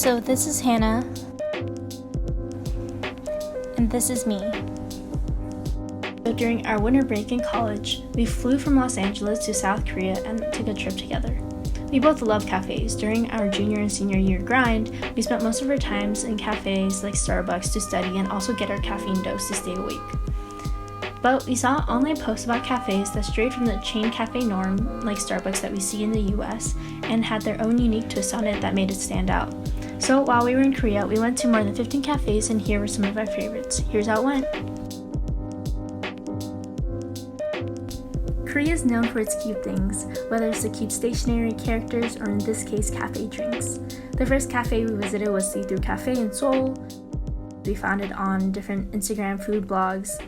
So this is Hannah, and this is me. So during our winter break in college, we flew from Los Angeles to South Korea and took a trip together. We both love cafes. During our junior and senior year grind, we spent most of our times in cafes like Starbucks to study and also get our caffeine dose to stay awake. But we saw online posts about cafes that strayed from the chain cafe norm, like Starbucks that we see in the US, and had their own unique twist on it that made it stand out. So while we were in Korea, we went to more than 15 cafes, and here were some of our favorites. Here's how it went. Korea is known for its cute things, whether it's the cute stationery, characters, or in this case, cafe drinks. The first cafe we visited was See-Through Cafe in Seoul. We found it on different Instagram food blogs.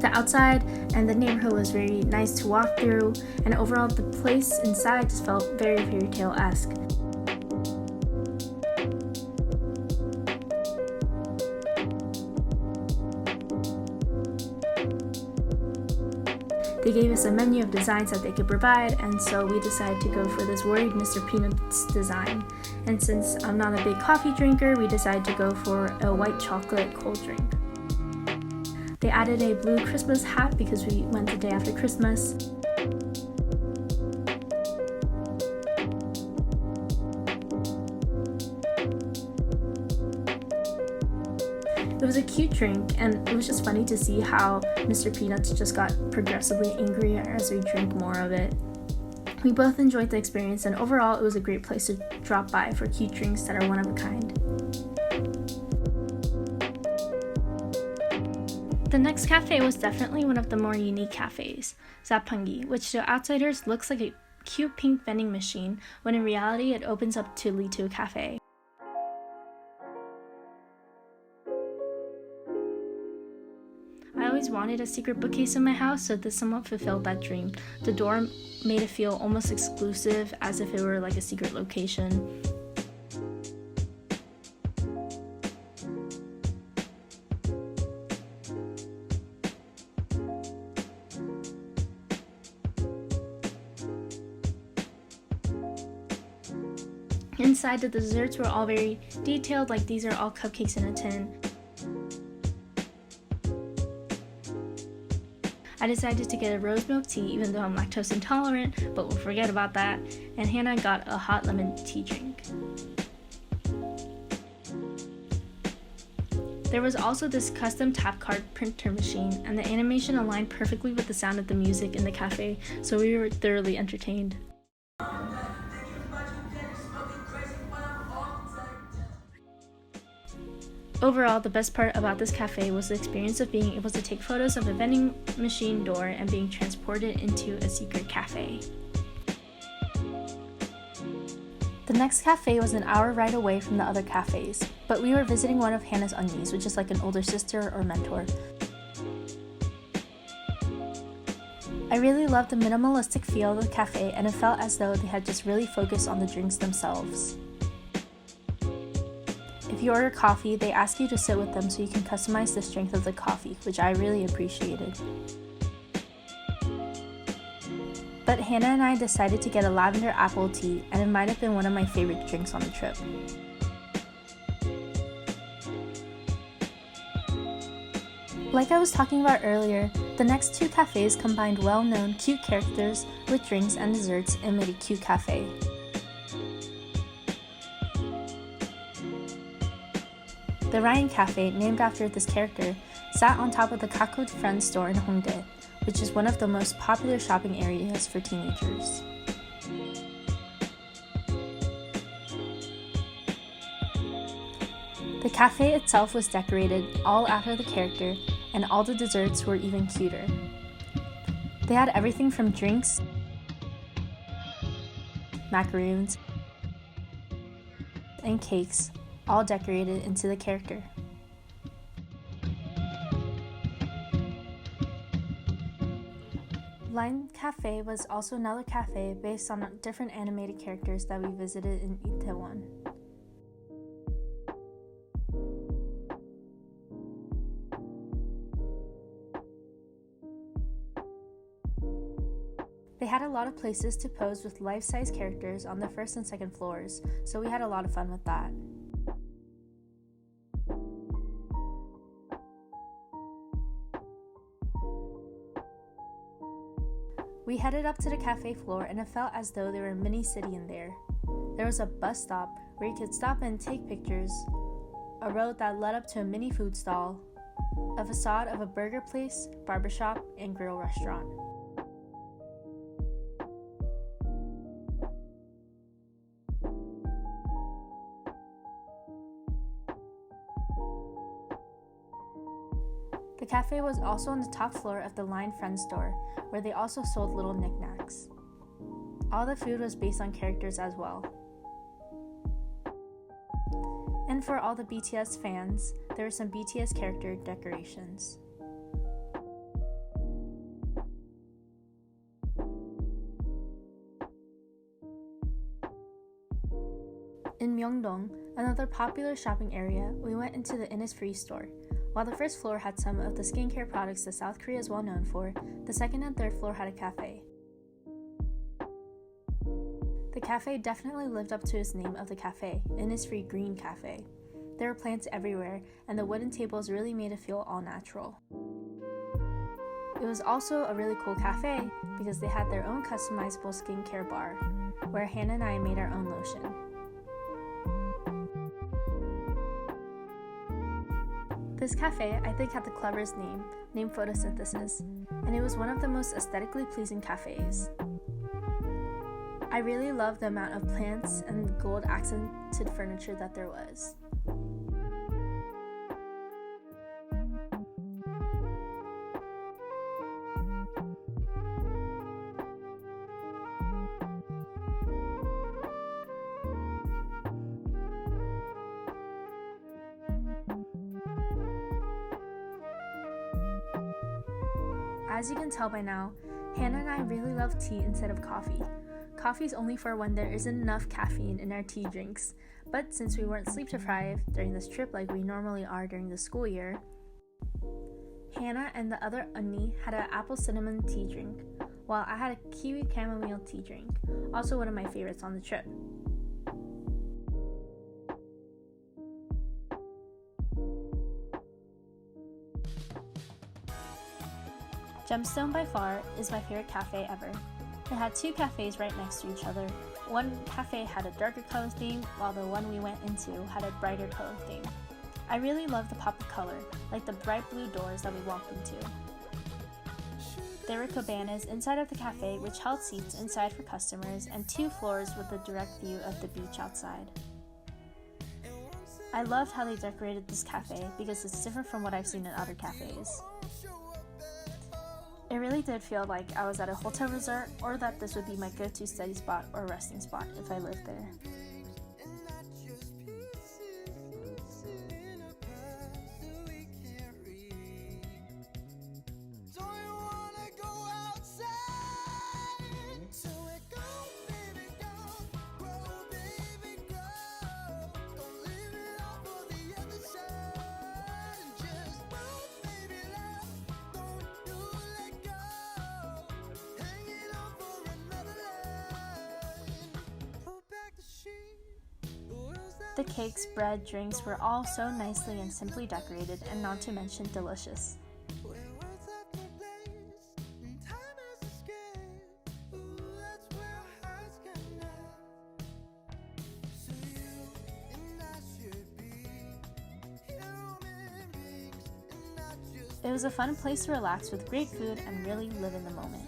The outside and the neighborhood was very nice to walk through, and overall the place inside just felt very fairy tale-esque. They gave us a menu of designs that they could provide, and so we decided to go for this Worried Mr. Peanuts design. And since I'm not a big coffee drinker, we decided to go for a white chocolate cold drink. They added a blue Christmas hat because we went the day after Christmas. It was a cute drink, and it was just funny to see how Mr. Peanuts just got progressively angrier as we drank more of it. We both enjoyed the experience, and overall it was a great place to drop by for cute drinks that are one of a kind. The next cafe was definitely one of the more unique cafes, Zapangi, which to outsiders looks like a cute pink vending machine, when in reality it opens up to lead to a cafe. I always wanted a secret bookcase in my house, so this somewhat fulfilled that dream. The door made it feel almost exclusive, as if it were like a secret location. Inside, the desserts were all very detailed, like these are all cupcakes in a tin. I decided to get a rose milk tea, even though I'm lactose intolerant, but we'll forget about that. And Hannah got a hot lemon tea drink. There was also this custom tap card printer machine, and the animation aligned perfectly with the sound of the music in the cafe, so we were thoroughly entertained. Overall, the best part about this cafe was the experience of being able to take photos of a vending machine door and being transported into a secret cafe. The next cafe was an hour ride away from the other cafes, but we were visiting one of Hannah's unnies, which is like an older sister or mentor. I really loved the minimalistic feel of the cafe, and it felt as though they had just really focused on the drinks themselves. If you order coffee, they ask you to sit with them so you can customize the strength of the coffee, which I really appreciated. But Hannah and I decided to get a lavender apple tea, and it might have been one of my favorite drinks on the trip. Like I was talking about earlier, the next two cafes combined well-known cute characters with drinks and desserts and made a cute cafe. The Ryan Cafe, named after this character, sat on top of the Kakao Friends store in Hongdae, which is one of the most popular shopping areas for teenagers. The cafe itself was decorated all after the character, and all the desserts were even cuter. They had everything from drinks, macaroons, and cakes, all decorated into the character. Line Cafe was also another cafe based on different animated characters that we visited in Itaewon. They had a lot of places to pose with life-size characters on the first and second floors, so we had a lot of fun with that. We headed up to the cafe floor and it felt as though there were a mini city in there. There was a bus stop where you could stop and take pictures, a road that led up to a mini food stall, a facade of a burger place, barbershop, and grill restaurant. The cafe was also on the top floor of the Line Friends store, where they also sold little knickknacks. All the food was based on characters as well. And for all the BTS fans, there were some BTS character decorations. In Myeongdong, another popular shopping area, we went into the InnisFree store. While the first floor had some of the skincare products that South Korea is well known for, the second and third floor had a cafe. The cafe definitely lived up to its name of the cafe, InnisFree Green Cafe. There were plants everywhere, and the wooden tables really made it feel all natural. It was also a really cool cafe because they had their own customizable skincare bar, where Hannah and I made our own lotion. This cafe, I think, had the cleverest name, named Photosynthesis, and it was one of the most aesthetically pleasing cafes. I really loved the amount of plants and gold accented furniture that there was. As you can tell by now, Hannah and I really love tea instead of coffee. Coffee is only for when there isn't enough caffeine in our tea drinks, but since we weren't sleep deprived during this trip like we normally are during the school year, Hannah and the other Unni had an apple cinnamon tea drink, while I had a kiwi chamomile tea drink, also one of my favorites on the trip. Gemstone by far is my favorite cafe ever. It had two cafes right next to each other. One cafe had a darker color theme, while the one we went into had a brighter color theme. I really loved the pop of color, like the bright blue doors that we walked into. There were cabanas inside of the cafe which held seats inside for customers and 2 floors with a direct view of the beach outside. I loved how they decorated this cafe because it's different from what I've seen in other cafes. It really did feel like I was at a hotel resort, or that this would be my go-to study spot or resting spot if I lived there. The cakes, bread, drinks were all so nicely and simply decorated, and not to mention delicious. It was a fun place to relax with great food and really live in the moment.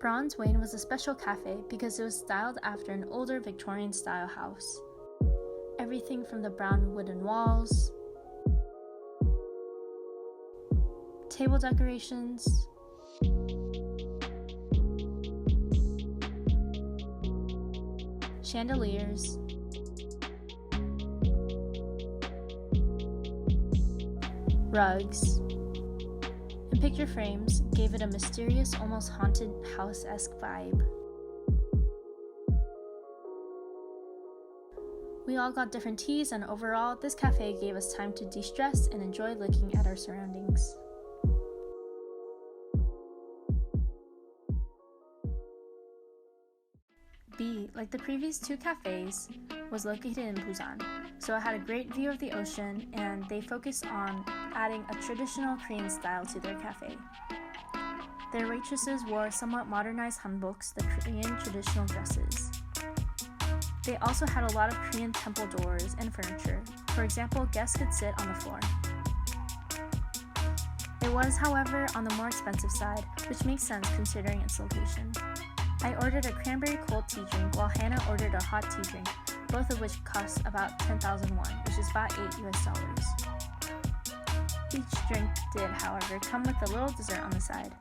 Bronze Wain was a special cafe because it was styled after an older Victorian-style house. Everything from the brown wooden walls, table decorations, chandeliers, rugs, and picture frames gave it a mysterious, almost haunted house-esque vibe. We all got different teas, and overall, this cafe gave us time to de-stress and enjoy looking at our surroundings. B, like the previous two cafes, was located in Busan, so it had a great view of the ocean, and they focused on adding a traditional Korean style to their cafe. Their waitresses wore somewhat modernized hanboks, the Korean traditional dresses. They also had a lot of Korean temple doors and furniture. For example, guests could sit on the floor. It was, however, on the more expensive side, which makes sense considering its location. I ordered a cranberry cold tea drink while Hannah ordered a hot tea drink, both of which cost about 10,000 won, which is about $8 US. Each drink did, however, come with a little dessert on the side.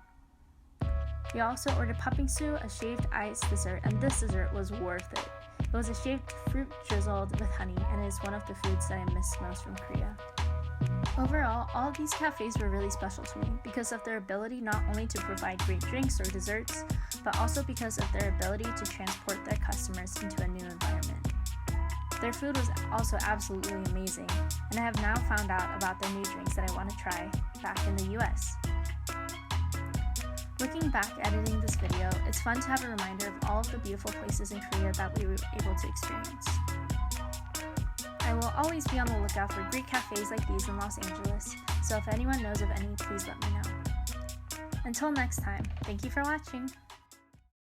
We also ordered papingsu, a shaved ice dessert, and this dessert was worth it. It was a shaved fruit drizzled with honey, and it is one of the foods that I miss most from Korea. Overall, all of these cafes were really special to me because of their ability not only to provide great drinks or desserts, but also because of their ability to transport their customers into a new environment. Their food was also absolutely amazing, and I have now found out about their new drinks that I want to try back in the US. Looking back editing this video, it's fun to have a reminder of all of the beautiful places in Korea that we were able to experience. I will always be on the lookout for great cafes like these in Los Angeles, so if anyone knows of any, please let me know. Until next time, thank you for watching!